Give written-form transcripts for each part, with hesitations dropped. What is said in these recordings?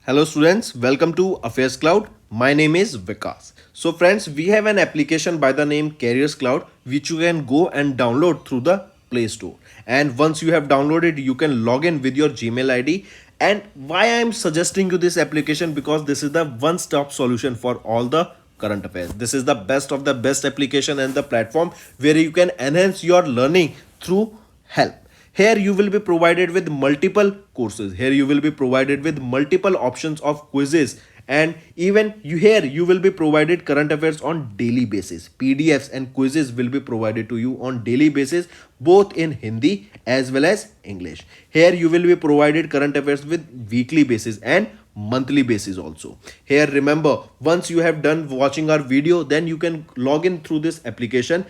Hello students, welcome to Affairscloud. My name is Vikas. So friends, we have an application by the name Careers Cloud which you can go and download through the Play Store. And once you have downloaded, you can log in with your Gmail ID. And why I am suggesting you this application, because this is the one-stop solution for all the current affairs. This is the best of the best application and the platform where you can enhance your learning through help. Here you will be provided with multiple courses. Here you will be provided with multiple options of quizzes, and even you will be provided current affairs on daily basis. PDFs and quizzes will be provided to you on daily basis, both in Hindi as well as English. Here you will be provided current affairs with weekly basis and monthly basis also. Here remember, once you have done watching our video, then you can log in through this application,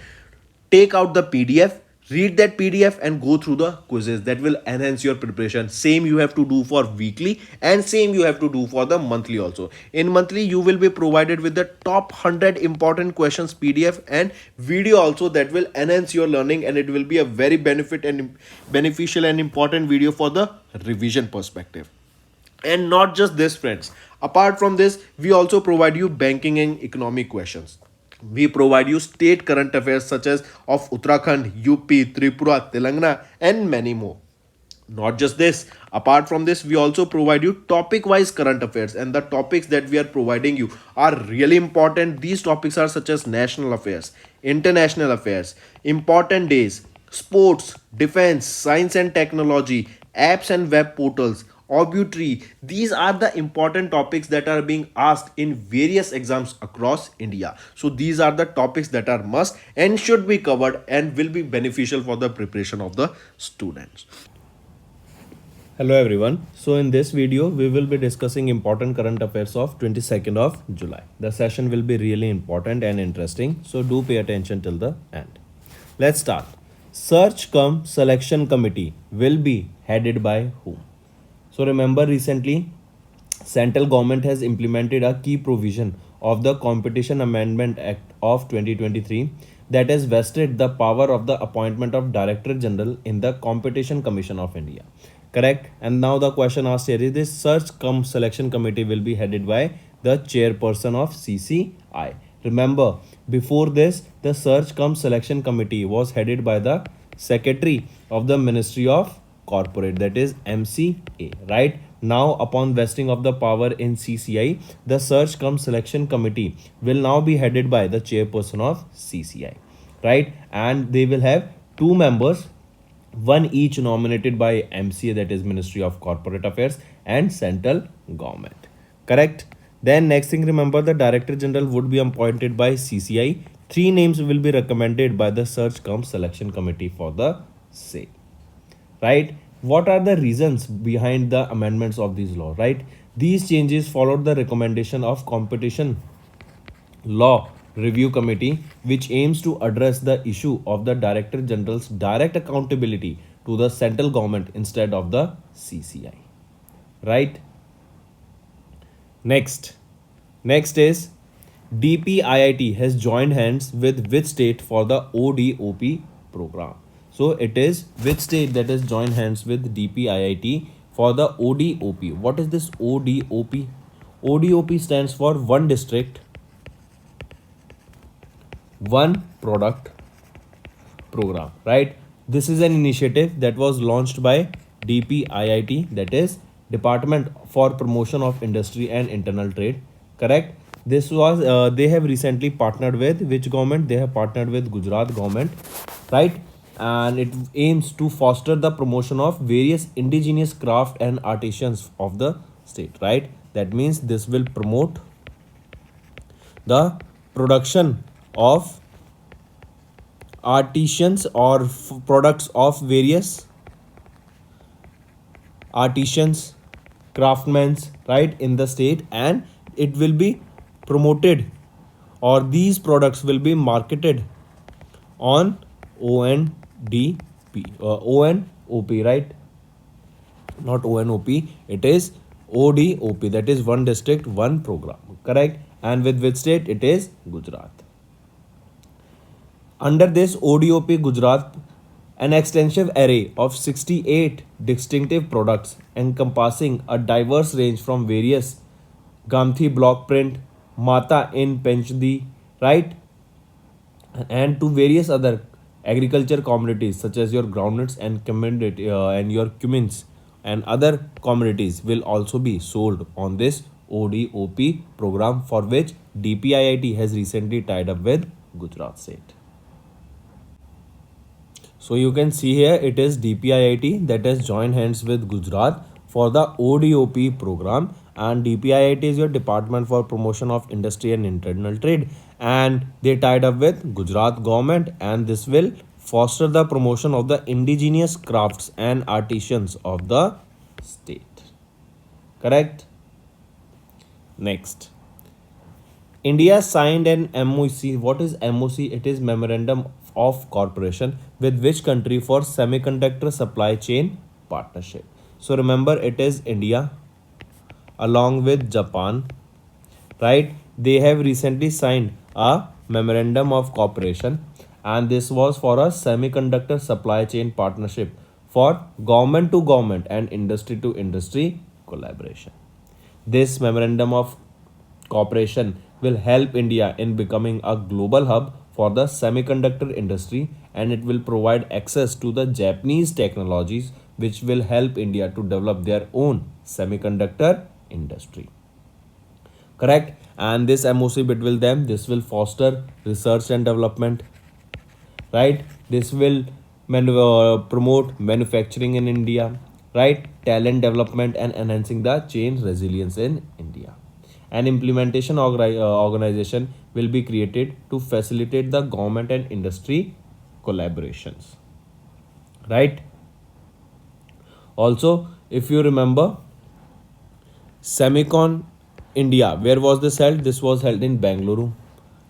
take out the PDF, read that PDF and go through the quizzes. That will enhance your preparation. Same you have to do for weekly and same you have to do for the monthly also. In monthly you will be provided with the top 100 important questions PDF and video also, that will enhance your learning, and it will be a very beneficial and important video for the revision perspective. And not just this friends, apart from this we also provide you banking and economic questions. We provide you state current affairs such as of Uttarakhand, UP, Tripura, Telangana and many more. Not just this, apart from this we also provide you topic wise current affairs, and the topics that we are providing you are really important. These topics are such as national affairs, international affairs, important days, sports, defense, science and technology, apps and web portals, obituary. These are the important topics that are being asked in various exams across India. So these are the topics that are must and should be covered and will be beneficial for the preparation of the students. Hello everyone. So in this video we will be discussing important current affairs of 22nd of July. The session will be really important and interesting, so do pay attention till the end. Let's start. SearchCom selection committee will be headed by whom? So remember, recently central government has implemented a key provision of the Competition Amendment Act of 2023 that has vested the power of the appointment of Director General in the Competition Commission of India. Correct? And now the question asked here is, this search cum selection committee will be headed by the chairperson of CCI. Remember, before this, the search cum selection committee was headed by the secretary of the Ministry of Corporate, that is MCA. Right now, upon vesting of the power in CCI, the search cum selection committee will now be headed by the chairperson of CCI. Right, and they will have two members, one each nominated by MCA, that is Ministry of Corporate Affairs, and central government. Correct? Then next thing, remember, the Director General would be appointed by CCI. Three names will be recommended by the search cum selection committee for the same. Right? What are the reasons behind the amendments of these law? Right? These changes followed the recommendation of Competition Law Review Committee, which aims to address the issue of the Director General's direct accountability to the central government instead of the CCI. Right? Next is DPIIT has joined hands with which state for the ODOP program? So it is which state that has joined hands with DPIIT for the ODOP? What is this ODOP? ODOP stands for One District, One Product Program. Right? This is an initiative that was launched by DPIIT, that is Department for Promotion of Industry and Internal Trade. Correct? This was they have recently partnered with which government? They have partnered with Gujarat government. Right? And it aims to foster the promotion of various indigenous craft and artisans of the state. Right? That means this will promote the production of artisans or products of various artisans, craftsmen, right, in the state, and it will be promoted, or these products will be marketed on ONDP, ONOP, right? Not ONOP, it is ODOP, that is One District, One Program. Correct? And with which state? It is Gujarat. Under this ODOP, Gujarat An extensive array of 68 distinctive products encompassing a diverse range from various Gamthi block print, Mata in Penchdi, right, and to various other agriculture commodities such as your groundnuts and and your cumins and other commodities will also be sold on this ODOP program, for which DPIIT has recently tied up with Gujarat State. So you can see here it is DPIIT that has joined hands with Gujarat for the ODOP program, and DPIIT is your Department for Promotion of Industry and Internal Trade, and they tied up with Gujarat government, and this will foster the promotion of the indigenous crafts and artisans of the state. Correct? Next. India signed an MOC. What is MOC? It is Memorandum of Cooperation with which country for semiconductor supply chain partnership? So remember, it is India along with Japan, right? They have recently signed a Memorandum of Cooperation, and this was for a semiconductor supply chain partnership for government to government and industry to industry collaboration. This Memorandum of Cooperation will help India in becoming a global hub for the semiconductor industry, and it will provide access to the Japanese technologies which will help India to develop their own semiconductor industry. Correct? And this MOC between them, this will foster research and development, right? This will promote manufacturing in India, right? Talent development and enhancing the chain resilience in India. An implementation organization will be created to facilitate the government and industry collaborations, right? Also, if you remember, Semicon India, where was this held? This was held in Bangalore,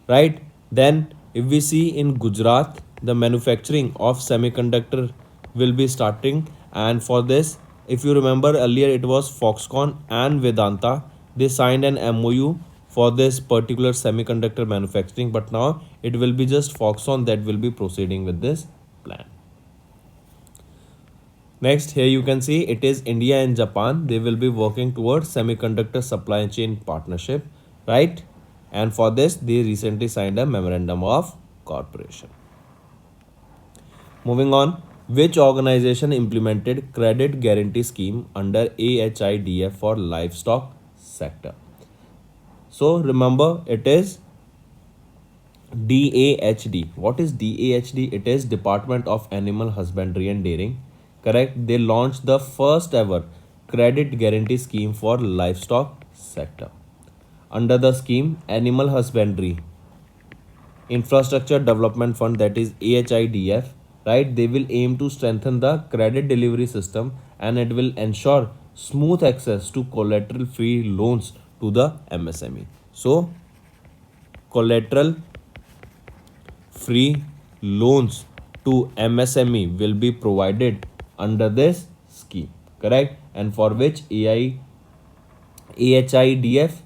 right? Then, if we see in Gujarat, the manufacturing of semiconductor will be starting, and for this, if you remember earlier, it was Foxconn and Vedanta. They signed an MOU for this particular semiconductor manufacturing, but now it will be just Foxconn that will be proceeding with this plan. Next, here you can see it is India and Japan. They will be working towards semiconductor supply chain partnership, right? And for this, they recently signed a Memorandum of Cooperation. Moving on, which organization implemented credit guarantee scheme under AHIDF for livestock sector? So remember, it is DAHD. What is DAHD? It is Department of Animal Husbandry and Dairying. Correct? They launched the first ever credit guarantee scheme for livestock sector. Under the scheme, Animal Husbandry Infrastructure Development Fund, that is AHIDF, right? They will aim to strengthen the credit delivery system, and it will ensure smooth access to collateral free loans to the MSME. So, collateral free loans to MSME will be provided under this scheme, correct? And for which AHIDF,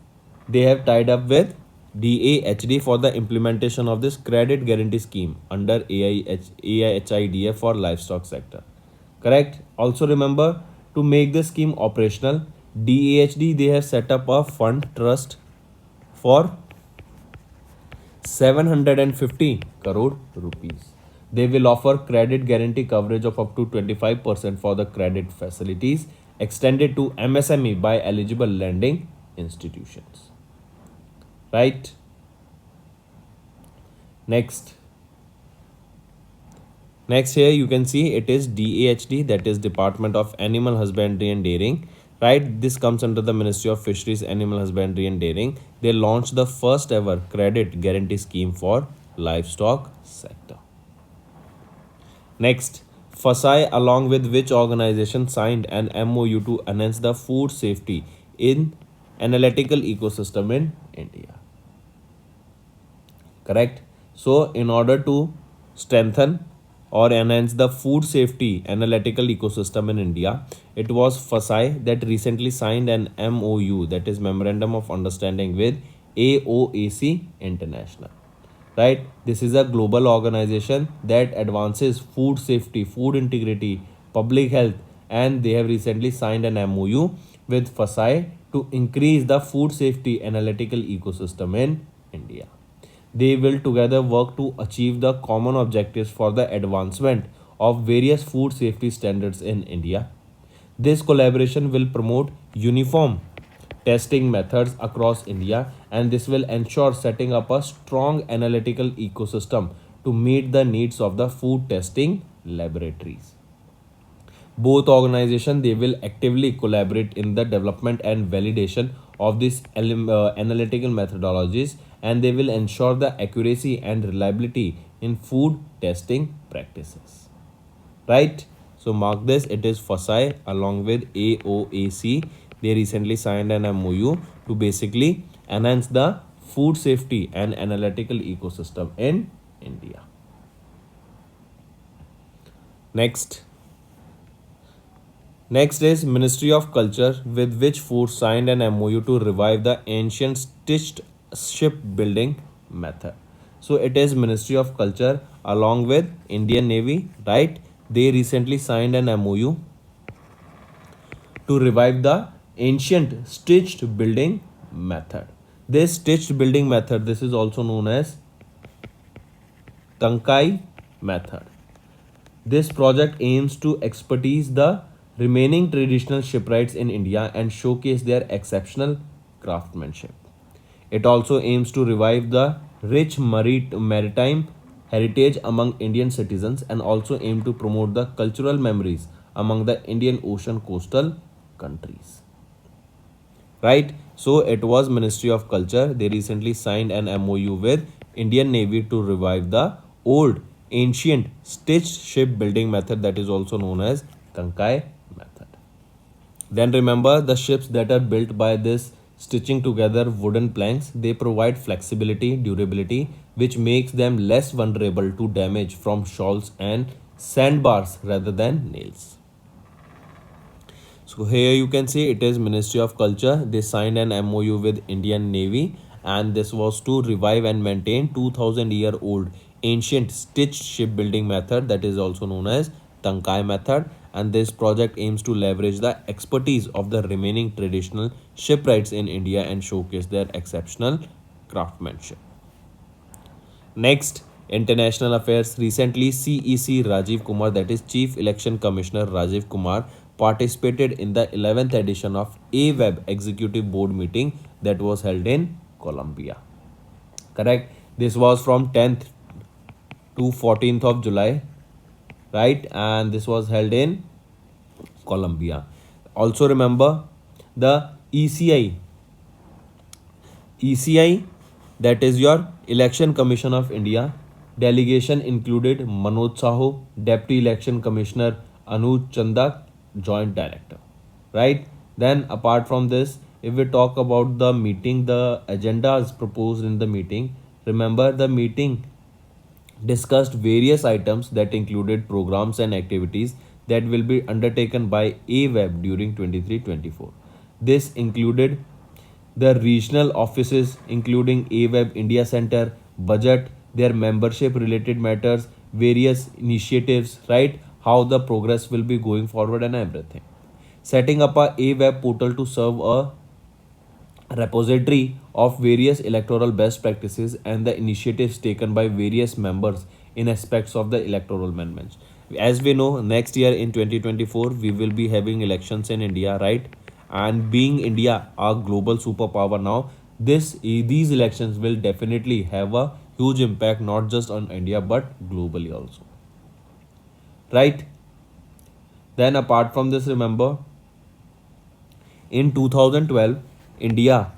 they have tied up with DAHD for the implementation of this credit guarantee scheme under AHIDF for livestock sector, correct? Also remember, to make the scheme operational, DAHD, they have set up a fund trust for 750 crore rupees. They will offer credit guarantee coverage of up to 25% for the credit facilities extended to MSME by eligible lending institutions, right? Next here you can see it is DAHD, that is Department of Animal Husbandry and Dairying, right? This comes under the Ministry of Fisheries, Animal Husbandry and Dairying. They launched the first ever credit guarantee scheme for livestock sector. Next, FSI along with which organization signed an MOU to enhance the food safety in analytical ecosystem in India, correct? So in order to strengthen or enhance the food safety analytical ecosystem in India, it was FSI that recently signed an MOU, that is Memorandum of Understanding, with AOAC International. right? This is a global organization that advances food safety, food integrity, public health, and they have recently signed an MOU with FASAI to increase the food safety analytical ecosystem in India. They will together work to achieve the common objectives for the advancement of various food safety standards in India. This collaboration will promote uniform testing methods across India, and this will ensure setting up a strong analytical ecosystem to meet the needs of the food testing laboratories. Both organizations they will actively collaborate in the development and validation of these analytical methodologies, and they will ensure the accuracy and reliability in food testing practices, right? So mark this, it is FASAI along with AOAC. They recently signed an MOU to basically enhance the food safety and analytical ecosystem in India. Next. Next is Ministry of Culture, with which Food signed an MOU to revive the ancient stitched shipbuilding method. So it is Ministry of Culture along with Indian Navy, right? They recently signed an MOU to revive the ancient stitched building method. This stitched building method, this is also known as Tankai method. This project aims to expertise the remaining traditional shipwrights in India and showcase their exceptional craftsmanship. It also aims to revive the rich maritime heritage among Indian citizens and also aim to promote the cultural memories among the Indian Ocean coastal countries. Right? So it was Ministry of Culture. They recently signed an MOU with Indian Navy to revive the old ancient stitched shipbuilding method that is also known as Tankai method. Then remember the ships that are built by this stitching together wooden planks, they provide flexibility, durability, which makes them less vulnerable to damage from shoals and sandbars rather than nails. So here you can see it is Ministry of Culture. They signed an MOU with Indian Navy, and this was to revive and maintain 2000-year old ancient stitched shipbuilding method that is also known as Tankai method, and this project aims to leverage the expertise of the remaining traditional shipwrights in India and showcase their exceptional craftsmanship. Next, International Affairs. Recently, CEC Rajiv Kumar, that is Chief Election Commissioner Rajiv Kumar, participated in the 11th edition of AWEB Executive Board meeting that was held in Colombia. Correct? This was from 10th to 14th of July, right? And this was held in Colombia. Also remember the ECI, that is your Election Commission of India. Delegation included Manoj Sahu, Deputy Election Commissioner Anuj Chandak, Joint Director. Right? Then apart from this, if we talk about the meeting, the agendas proposed in the meeting, remember the meeting discussed various items that included programs and activities that will be undertaken by AWEB during 23-24. This included the regional offices including AWEB India Center, budget, their membership related matters, various initiatives, right? How the progress will be going forward and everything. Setting up a AWEB portal to serve a repository of various electoral best practices and the initiatives taken by various members in aspects of the electoral amendments. As we know, next year in 2024, we will be having elections in India, right? And being India a global superpower now, these elections will definitely have a huge impact not just on India but globally also, right? Then apart from this, remember in 2012, India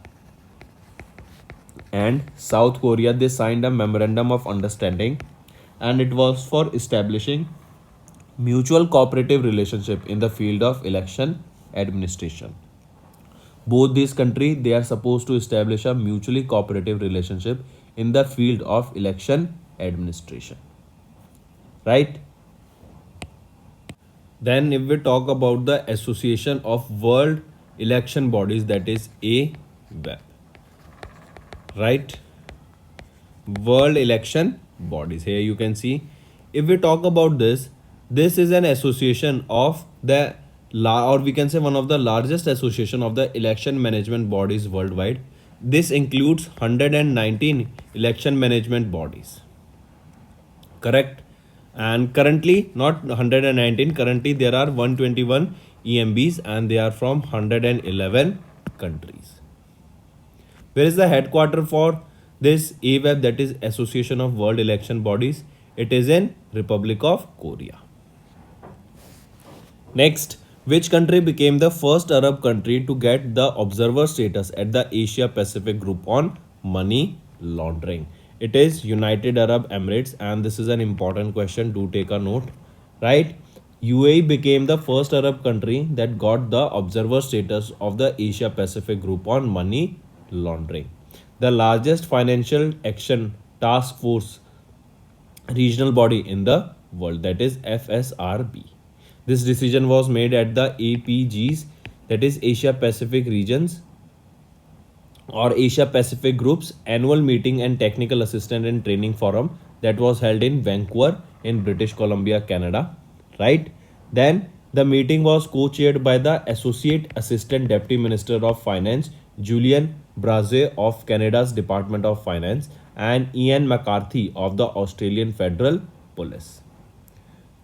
and South Korea they signed a memorandum of understanding, and it was for establishing mutual cooperative relationship in the field of election administration. Both these countries they are supposed to establish a mutually cooperative relationship in the field of election administration, right? Then if we talk about the Association of World Election Bodies, that is AWEB, right? World election bodies. Here you can see, if we talk about this, this is an association of the or we can say one of the largest association of the election management bodies worldwide. This includes 119 election management bodies. Correct. And currently, not 119, currently there are 121 EMBs and they are from 111 countries. Where is the headquarter for this AWEB, that is Association of World Election Bodies? It is in Republic of Korea. Next, which country became the first Arab country to get the observer status at the Asia Pacific Group on money laundering? It is United Arab Emirates, and this is an important question. Do take a note, right? UAE became the first Arab country that got the observer status of the Asia Pacific Group on money laundering. The largest financial action task force regional body in the world, that is FSRB. This decision was made at the APG's, that is Asia Pacific Regions or Asia Pacific Group's annual meeting and technical assistant and training forum that was held in Vancouver in British Columbia, Canada, right? Then the meeting was co-chaired by the Associate Assistant Deputy Minister of Finance Julian Braze of Canada's Department of Finance and Ian McCarthy of the Australian Federal Police.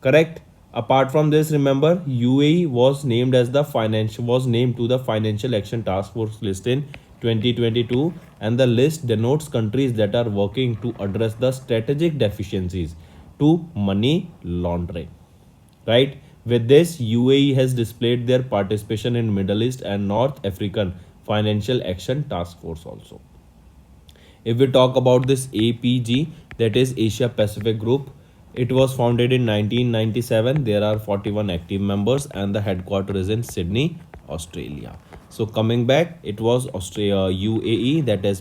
Correct. Apart from this, remember UAE was named to the Financial Action Task Force list in 2022, and the list denotes countries that are working to address the strategic deficiencies to money laundering. Right? With this, UAE has displayed their participation in Middle East and North African Financial Action Task Force also. If we talk about this APG, that is Asia Pacific Group, it was founded in 1997. There are 41 active members and the headquarters is in Sydney, Australia. So coming back, it was UAE that has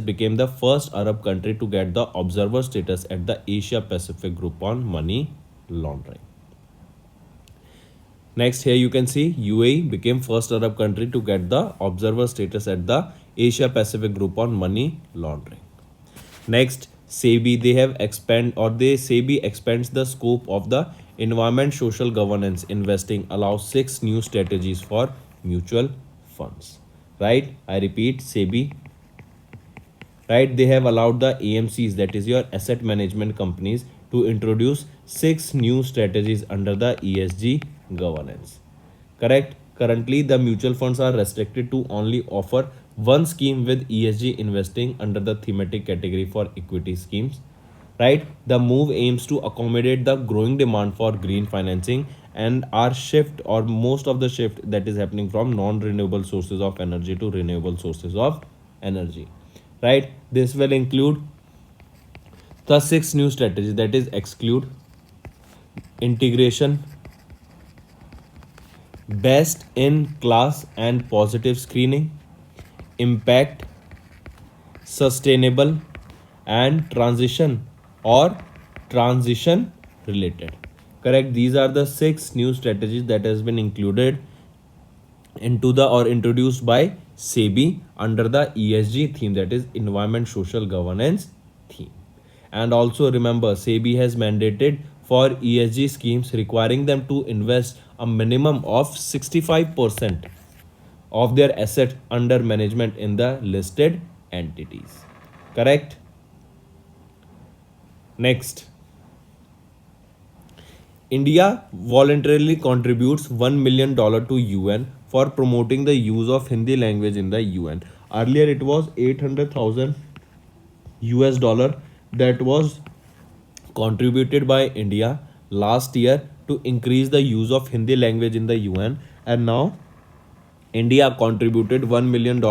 became the first Arab country to get the observer status at the Asia Pacific Group on money laundering. Next, here you can see UAE became first Arab country to get the observer status at the Asia Pacific Group on money laundering. Next, SEBI, SEBI expands the scope of the environment social governance investing, allows 6 new strategies for mutual funds. Right? I repeat, SEBI, right? They have allowed the AMCs, that is your asset management companies, to introduce 6 new strategies under the ESG governance. Correct? Currently, the mutual funds are restricted to only offer one scheme with ESG investing under the thematic category for equity schemes. Right? The move aims to accommodate the growing demand for green financing and most of the shift that is happening from non-renewable sources of energy to renewable sources of energy. Right? This will include the 6 new strategies, that is exclude, integration, best in class and positive screening, impact, sustainable, and transition or transition related. Correct. These are the 6 new strategies that has been included into the or introduced by SEBI under the ESG theme, that is environment social governance theme. And also remember, SEBI has mandated for ESG schemes requiring them to invest a minimum of 65% of their assets under management in the listed entities. Correct? Next, India voluntarily contributes $1 million to UN for promoting the use of Hindi language in the UN. Earlier it was 800,000 US dollar that was contributed by India last year to increase the use of Hindi language in the UN, and now India contributed $1 million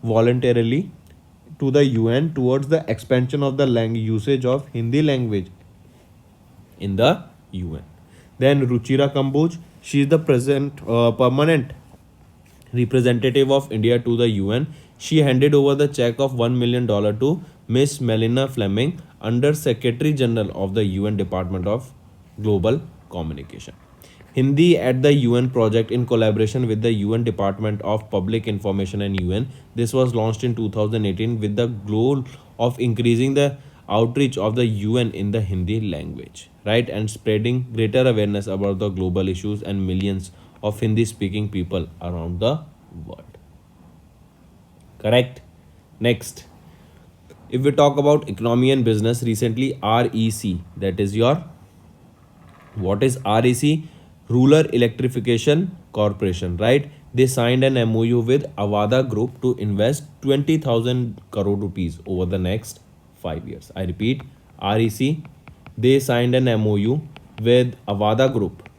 voluntarily to the UN towards the expansion of the usage of Hindi language in the UN. Then Ruchira Kamboj, she is the permanent representative of India to the UN. She handed over the check of $1 million to Miss Melina Fleming, Under Secretary General of the UN Department of Global Communication. Hindi at the UN project in collaboration with the UN Department of Public Information and UN. This was launched in 2018 with the goal of increasing the outreach of the UN in the Hindi language, right, and spreading greater awareness about the global issues and millions of Hindi speaking people around the world. Correct. Next, if we talk about economy and business, recently REC, that is your, what is REC? Rural Electrification Corporation, right? They signed an MOU with Avada Group to invest 20,000 crore rupees over the next 5 years. I repeat, REC, they signed an MOU with Avada Group,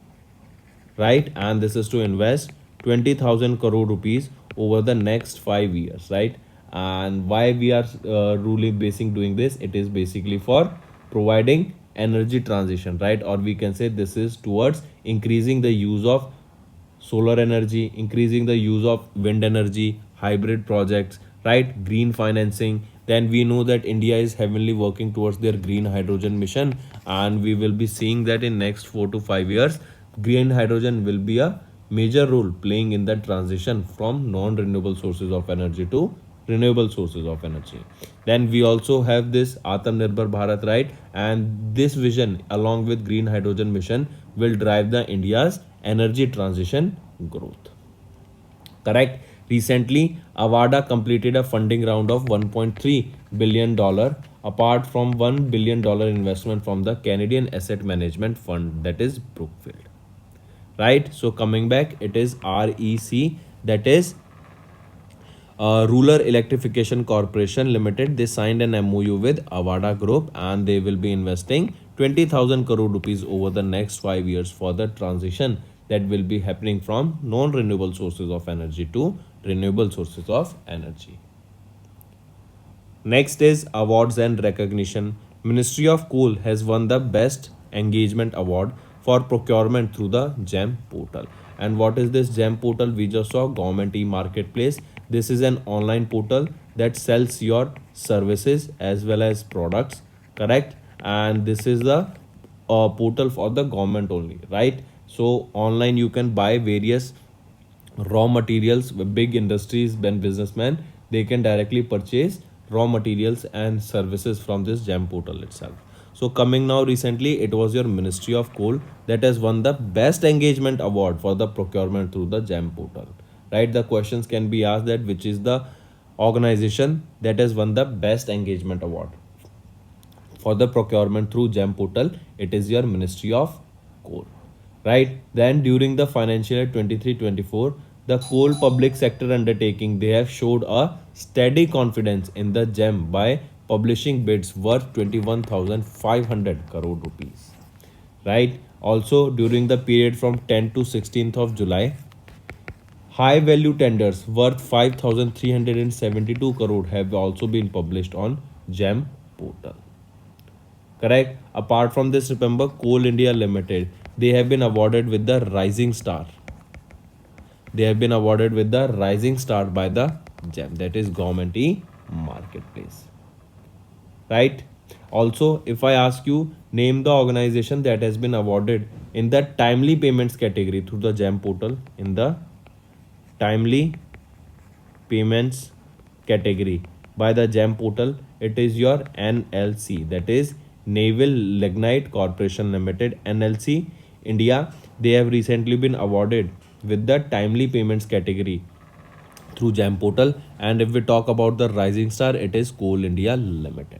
right, and this is to invest 20,000 crore rupees over the next 5 years, right? And why we are really basing doing this, it is basically for providing energy transition, right? Or we can say this is towards increasing the use of solar energy, increasing the use of wind energy, hybrid projects, right? Green financing. Then we know that India is heavily working towards their green hydrogen mission, and we will be seeing that in next 4 to 5 years, green hydrogen will be a major role playing in the transition from non-renewable sources of energy to renewable sources of energy. Then we also have this Atmanirbhar Bharat, right? And this vision, along with green hydrogen mission, will drive the India's energy transition growth. Correct. Recently, Avada completed a funding round of $1.3 billion, apart from $1 billion investment from the Canadian Asset Management Fund, that is Brookfield. Right. So coming back, it is REC, that is Rural Electrification Corporation Limited. They signed an MOU with Avada Group, and they will be investing 20,000 crore rupees over the next 5 years for the transition that will be happening from non-renewable sources of energy to renewable sources of energy. Next is awards and recognition. Ministry of Coal has won the Best Engagement Award for procurement through the GEM portal. And what is this GEM portal? We just saw Government e-marketplace. This is an online portal that sells your services as well as products, correct? And this is the portal for the government only, right? So online you can buy various raw materials. Big industries and businessmen, they can directly purchase raw materials and services from this gem portal itself. So coming now, recently it was your Ministry of Coal that has won the Best Engagement Award for the procurement through the gem portal, right? The questions can be asked that which is the organization that has won the Best Engagement Award for the procurement through gem portal. It is your Ministry of Coal, right? Then during the financial year 23-24, the coal public sector undertaking, they have showed a steady confidence in the gem by publishing bids worth 21,500 crore rupees, right? Also during the period from 10th to 16th of July, high value tenders worth 5,372 crore have also been published on gem portal. Correct. Apart from this, remember Coal India Limited, they have been awarded with the Rising Star. They have been awarded with the Rising Star by the GEM, that is Government e-marketplace. Right. Also, if I ask you, name the organization that has been awarded in the timely payments category through the GEM portal. In the timely payments category by the GEM portal, it is your NLC, that is Naval Lignite Corporation Limited, NLC India. They have recently been awarded with the timely payments category through GEM portal. And if we talk about the Rising Star, it is Coal India Limited.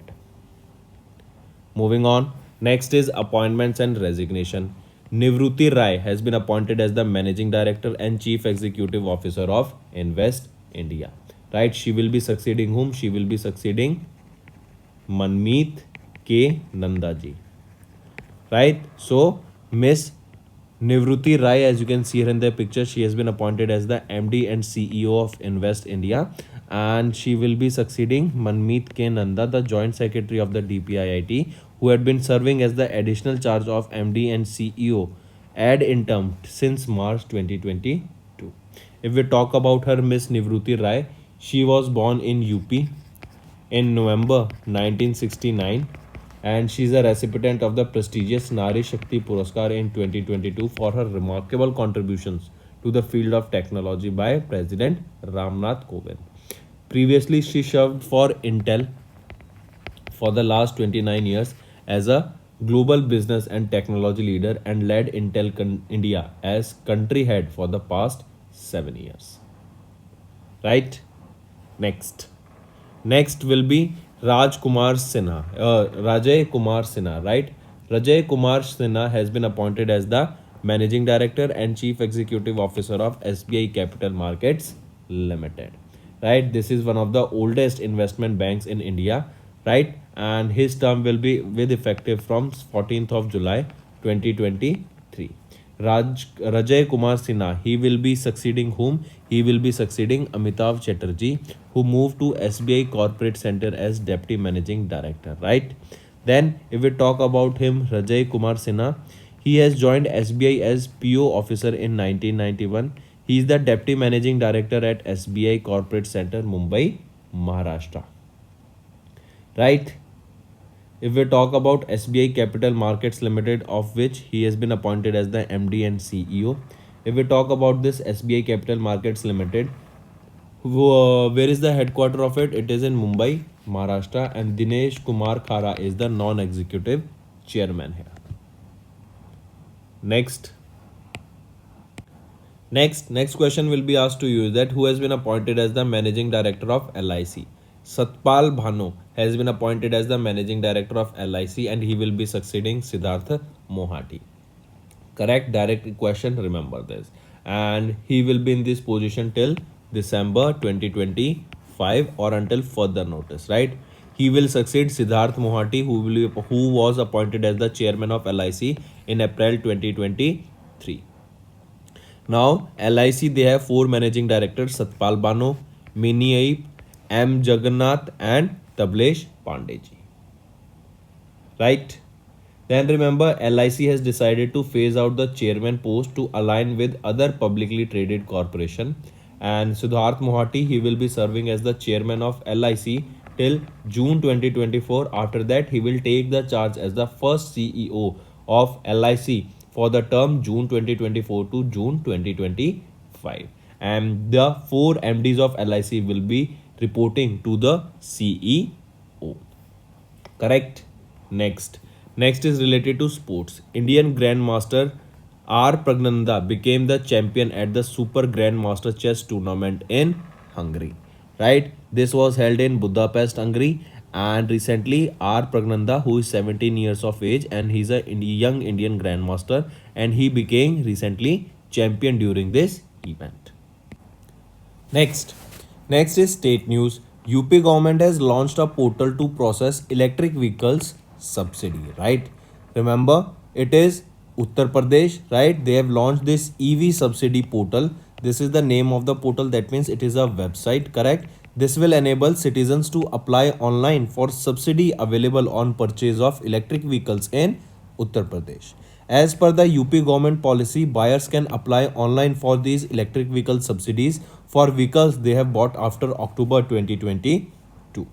Moving on, next is appointments and resignation. Nivruti Rai has been appointed as the Managing Director and Chief Executive Officer of Invest India. Right? She will be succeeding whom? She will be succeeding Manmeet K. Nanda ji. Right? So, Miss Nivruti Rai, as you can see here in the picture, she has been appointed as the MD and CEO of Invest India, and she will be succeeding Manmeet K. Nanda, the Joint Secretary of the DPIIT, who had been serving as the additional charge of MD and CEO ad interim since March 2022. If we talk about her, Miss Nivruti Rai, she was born in UP in November 1969, and she is a recipient of the prestigious Nari Shakti Puraskar in 2022 for her remarkable contributions to the field of technology by President Ramnath Kovind. Previously, she served for Intel, for the last 29 years as a global business and technology leader and led India as country head for the past 7 years. Right? Next. Next will be Raj Kumar Sinha, Rajay Kumar Sinha, right? Rajay Kumar Sinha has been appointed as the Managing Director and Chief Executive Officer of SBI Capital Markets Limited, right? This is one of the oldest investment banks in India, right? And his term will be with effective from 14th of July 2023. Rajay Kumar Sinha, he will be succeeding whom? He will be succeeding Amitav Chatterjee, who moved to SBI Corporate Center as Deputy Managing Director, right? Then, if we talk about him, Rajay Kumar Sinha, he has joined SBI as PO officer in 1991. He is the Deputy Managing Director at SBI Corporate Center, Mumbai, Maharashtra, right? If we talk about SBI Capital Markets Limited, of which he has been appointed as the MD and CEO. If we talk about this SBI Capital Markets Limited, where is the headquarter of it? It is in Mumbai, Maharashtra, and Dinesh Kumar Khara is the non-executive chairman here. Next question will be asked to you is that who has been appointed as the Managing Director of LIC? Satpal Bhanu has been appointed as the Managing Director of LIC and he will be succeeding Siddharth Mohati. Correct? Direct question, remember this. And he will be in this position till December 2025 or until further notice, right? He will succeed Siddharth Mohati, who was appointed as the chairman of LIC in April 2023. Now, LIC, they have 4 managing directors: Satpal Bhanu, Mini Aip, M. Jagannath, and Tablesh Pandeji. Right? Then remember, LIC has decided to phase out the chairman post to align with other publicly traded corporation. And Siddharth Mohati, he will be serving as the chairman of LIC till June 2024. After that, he will take the charge as the first CEO of LIC for the term June 2024 to June 2025. And the 4 MDs of LIC will be reporting to the CEO. Correct? Next is related to sports. Indian Grandmaster R. Pragnanda became the champion at the Super Grandmaster Chess Tournament in Hungary. Right? This was held in Budapest, Hungary. And recently, R. Pragnanda, who is 17 years of age and he's a young Indian Grandmaster, and he became recently champion during this event. Next is state news. UP government has launched a portal to process electric vehicles subsidy, right? Remember, it is Uttar Pradesh, right? They have launched this EV subsidy portal. This is the name of the portal. That means it is a website, correct? This will enable citizens to apply online for subsidy available on purchase of electric vehicles in Uttar Pradesh. As per the UP government policy, buyers can apply online for these electric vehicle subsidies for vehicles they have bought after October 2022.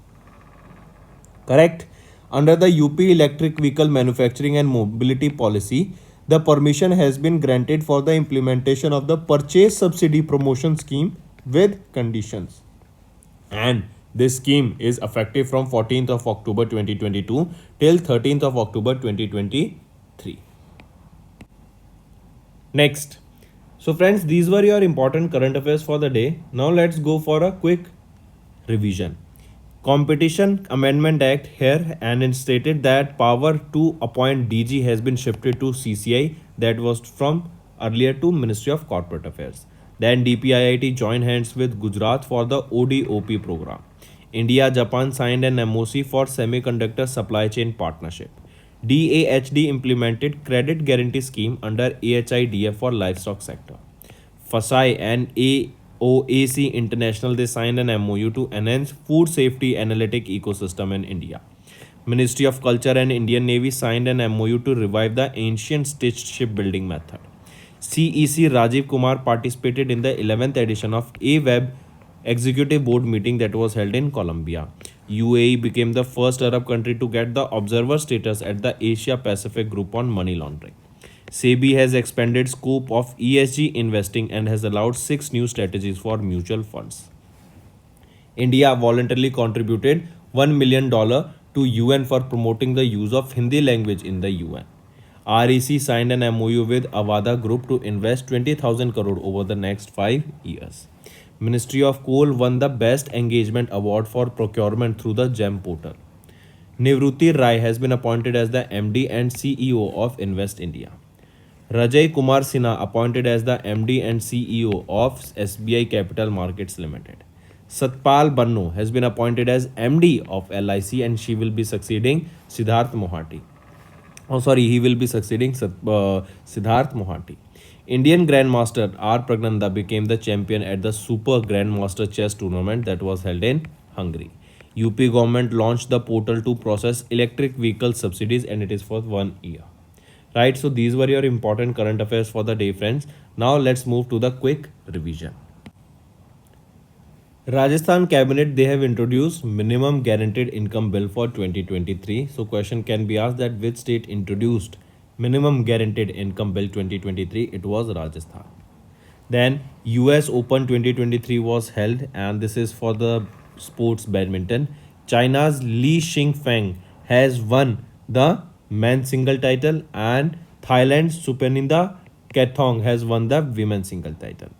Correct? Under the UP Electric Vehicle Manufacturing and Mobility Policy, the permission has been granted for the implementation of the Purchase Subsidy Promotion Scheme with conditions. And this scheme is effective from 14th of October 2022 till 13th of October 2023. Next. So friends, these were your important current affairs for the day. Now let's go for a quick revision. Competition Amendment Act here, and it stated that power to appoint DG has been shifted to CCI, that was from earlier to Ministry of Corporate Affairs. Then DPIIT joined hands with Gujarat for the ODOP program. India-Japan signed an MOC for semiconductor supply chain partnership. DAHD implemented credit guarantee scheme under AHIDF for livestock sector. FASAI and AOAC International, they signed an MOU to enhance food safety analytic ecosystem in India. Ministry of Culture and Indian Navy signed an MOU to revive the ancient stitched shipbuilding method. CEC Rajiv Kumar participated in the 11th edition of AWEB Executive Board meeting that was held in Colombia. UAE became the first Arab country to get the observer status at the Asia Pacific Group on Money Laundering. SEBI has expanded scope of ESG investing and has allowed 6 new strategies for mutual funds. India voluntarily contributed $1 million to UN for promoting the use of Hindi language in the UN. REC signed an MOU with Avada Group to invest 20,000 crore over the next 5 years. Ministry of Coal won the Best Engagement Award for procurement through the GEM portal. Nivruti Rai has been appointed as the MD and CEO of Invest India. Rajay Kumar Sinha appointed as the MD and CEO of SBI Capital Markets Limited. Satpal Banno has been appointed as MD of LIC and she will be succeeding Siddharth Mohati. He will be succeeding Siddharth Mohati. Indian Grandmaster R. Pragnanda became the champion at the Super Grandmaster Chess Tournament that was held in Hungary. UP government launched the portal to process electric vehicle subsidies and it is for 1 year. Right, so these were your important current affairs for the day, friends. Now let's move to the quick revision. Rajasthan cabinet, they have introduced minimum guaranteed income bill for 2023. So question can be asked that which state introduced minimum guaranteed income bill 2023? It was Rajasthan. Then US Open 2023 was held and this is for the sports badminton. China's Li Xingfeng has won the men's single title and Thailand's Supaninda Kathong has won the women's single title.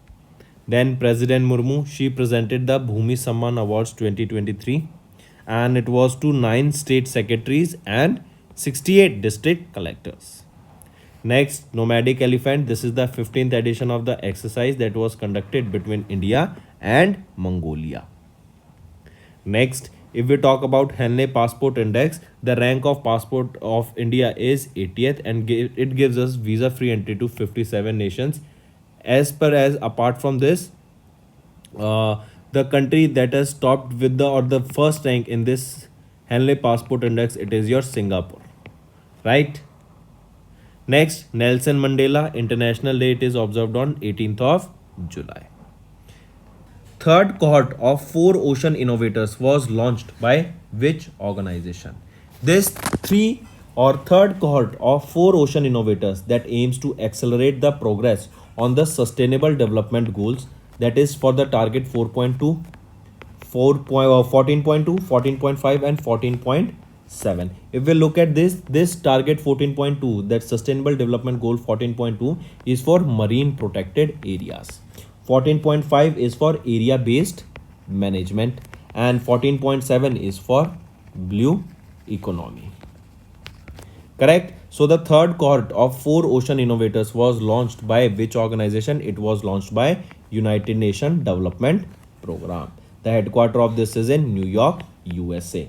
Then President Murmu, she presented the Bhumi Samman Awards 2023 and it was to 9 state secretaries and 68 district collectors. Next, nomadic elephant. This is the 15th edition of the exercise that was conducted between India and Mongolia. Next, if we talk about Henley Passport Index, the rank of passport of India is 80th and it gives us visa-free entry to 57 nations. Apart from this, the country that has topped with the first rank in this Henley Passport Index, it is your Singapore, right? Next, Nelson Mandela International Day, it is observed on 18th of July. Third cohort of 4 ocean innovators was launched by which organization? This third cohort of 4 ocean innovators that aims to accelerate the progress on the sustainable development goals, that is for the target 4.2, 14.2, 14.5 and 14.7. If we look at this target 14.2, that sustainable development goal 14.2 is for marine protected areas. 14.5 is for area based management and 14.7 is for blue economy. Correct? So the third cohort of 4 ocean innovators was launched by which organization? It was launched by United Nations Development Program. The headquarters of this is in New York, USA.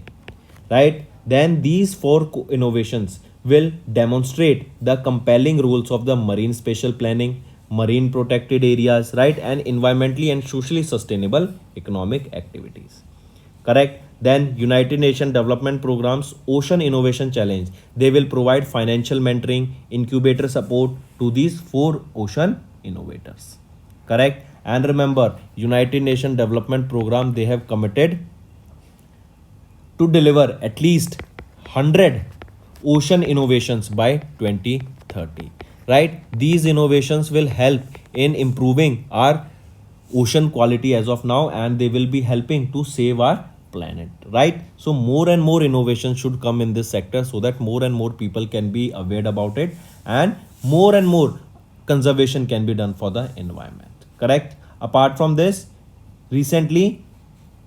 Right? Then these 4 innovations will demonstrate the compelling rules of the marine spatial planning, marine protected areas, right, and environmentally and socially sustainable economic activities. Correct? Then United Nations Development Program's Ocean Innovation Challenge, they will provide financial mentoring, incubator support to these 4 ocean innovators. Correct? And remember, United Nations Development Program, they have committed to deliver at least 100 ocean innovations by 2030. Right? These innovations will help in improving our ocean quality as of now and they will be helping to save our planet, right? So more and more innovation should come in this sector so that more and more people can be aware about it and more conservation can be done for the environment. Correct? Apart from this, recently,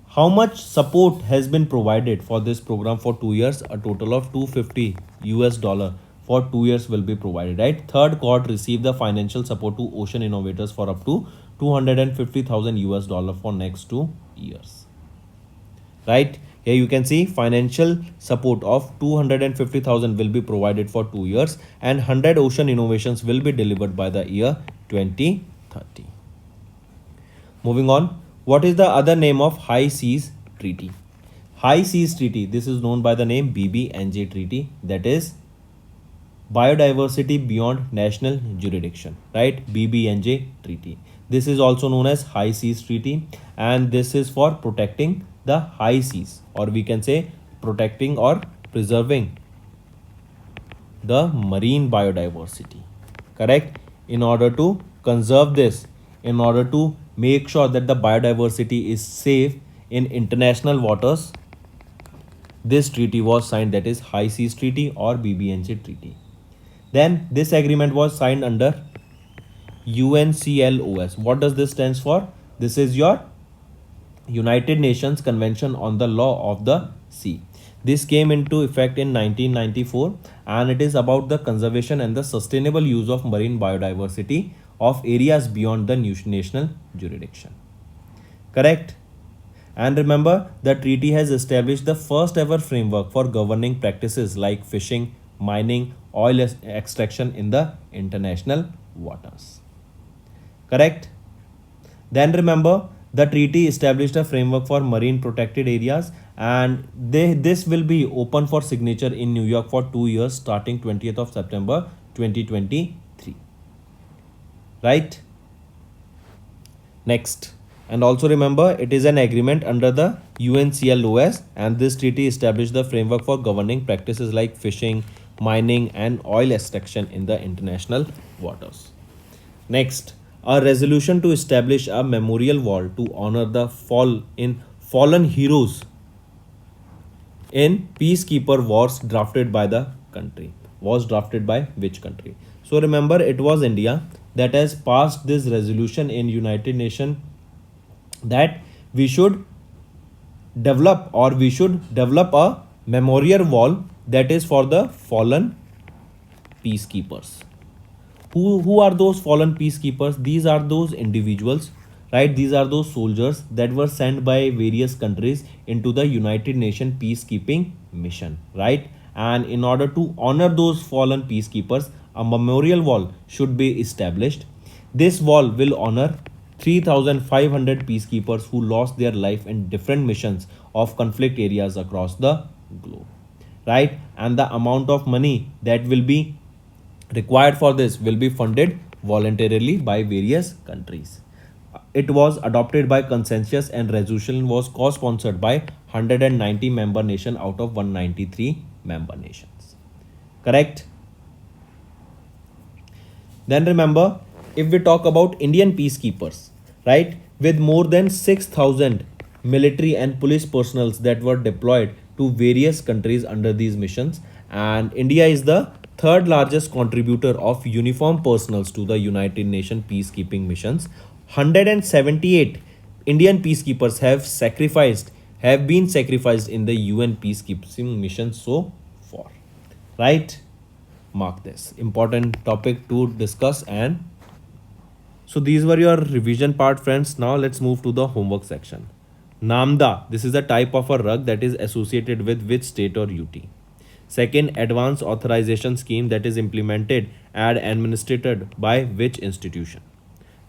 how much support has been provided for this program for 2 years? A total of $250 for 2 years will be provided, right? Third cohort received the financial support to ocean innovators for up to $250,000 for next 2 years. Right? Here you can see financial support of 250,000 will be provided for 2 years and 100 ocean innovations will be delivered by the year 2030. Moving on, what is the other name of High Seas Treaty? High Seas Treaty, this is known by the name BBNJ Treaty, that is Biodiversity Beyond National Jurisdiction, right? BBNJ Treaty. This is also known as High Seas Treaty and this is for protecting the high seas, or we can say protecting or preserving the marine biodiversity. Correct? In order to conserve this, in order to make sure that the biodiversity is safe in international waters, this treaty was signed, that is High Seas Treaty or BBNJ Treaty. Then this agreement was signed under UNCLOS. What does this stands for? This is your United Nations Convention on the Law of the Sea. This came into effect in 1994 and it is about the conservation and the sustainable use of marine biodiversity of areas beyond the national jurisdiction. Correct? And remember, the treaty has established the first ever framework for governing practices like fishing, mining, oil extraction in the international waters. Correct? Then remember, the treaty established a framework for marine protected areas and this will be open for signature in New York for 2 years starting 20th of September 2023. Right? Next. And also remember, it is an agreement under the UNCLOS and this treaty established the framework for governing practices like fishing, mining and oil extraction in the international waters. Next, a resolution to establish a memorial wall to honor the fallen heroes in peacekeeper wars drafted by the country. Was drafted by which country? So remember, it was India that has passed this resolution in United Nations that we should develop a memorial wall that is for the fallen peacekeepers. Who are those fallen peacekeepers? These are those individuals, right? These are those soldiers that were sent by various countries into the United Nations peacekeeping mission, right? And in order to honor those fallen peacekeepers, a memorial wall should be established. This wall will honor 3,500 peacekeepers who lost their life in different missions of conflict areas across the globe, right? And the amount of money that will be required for this will be funded voluntarily by various countries. It was adopted by consensus and resolution was co-sponsored by 190 member nations out of 193 member nations. Correct? Then remember, if we talk about Indian peacekeepers, right, with more than 6,000 military and police personals that were deployed to various countries under these missions, and India is the third largest contributor of uniformed personals to the United Nations peacekeeping missions. 178 Indian peacekeepers have been sacrificed in the UN peacekeeping mission so far. Right? Mark this important topic to discuss. And so these were your revision part, friends. Now let's move to the homework section. Namda, this is a type of a rug that is associated with which state or UT. Second, advanced authorization scheme that is implemented and administered by which institution.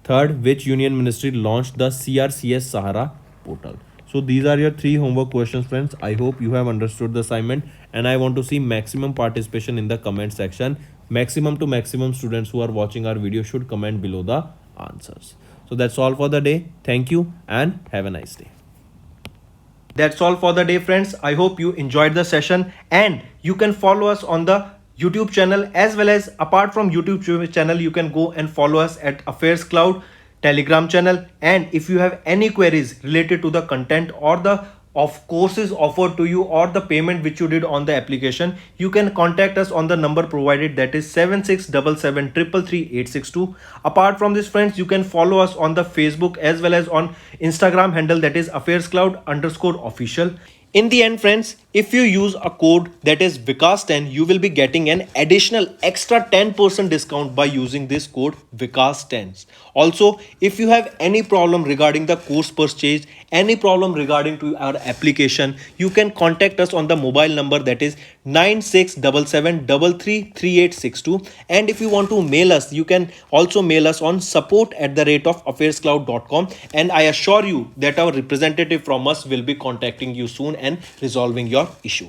Third, which union ministry launched the CRCS Sahara portal. So these are your 3 homework questions, friends. I hope you have understood the assignment and I want to see maximum participation in the comment section. Maximum to maximum students who are watching our video should comment below the answers. So that's all for the day. Thank you and have a nice day. That's all for the day, friends. I hope you enjoyed the session and you can follow us on the YouTube channel, as well as apart from YouTube channel, you can go and follow us at Affairscloud Telegram channel. And if you have any queries related to the content or the courses offered to you or the payment which you did on the application, you can contact us on the number provided, that is 7677333862. Apart from this, friends, you can follow us on the Facebook as well as on Instagram handle, that is Affairscloud_official. In the end, friends, if you use a code that is Vikas10, you will be getting an additional extra 10% discount by using this code Vikas10. Also, if you have any problem regarding the course purchase, any problem regarding to our application, you can contact us on the mobile number, that is 9677333862. And if you want to mail us, you can also mail us on support@affairscloud.com. And I assure you that our representative from us will be contacting you soon and resolving your issue.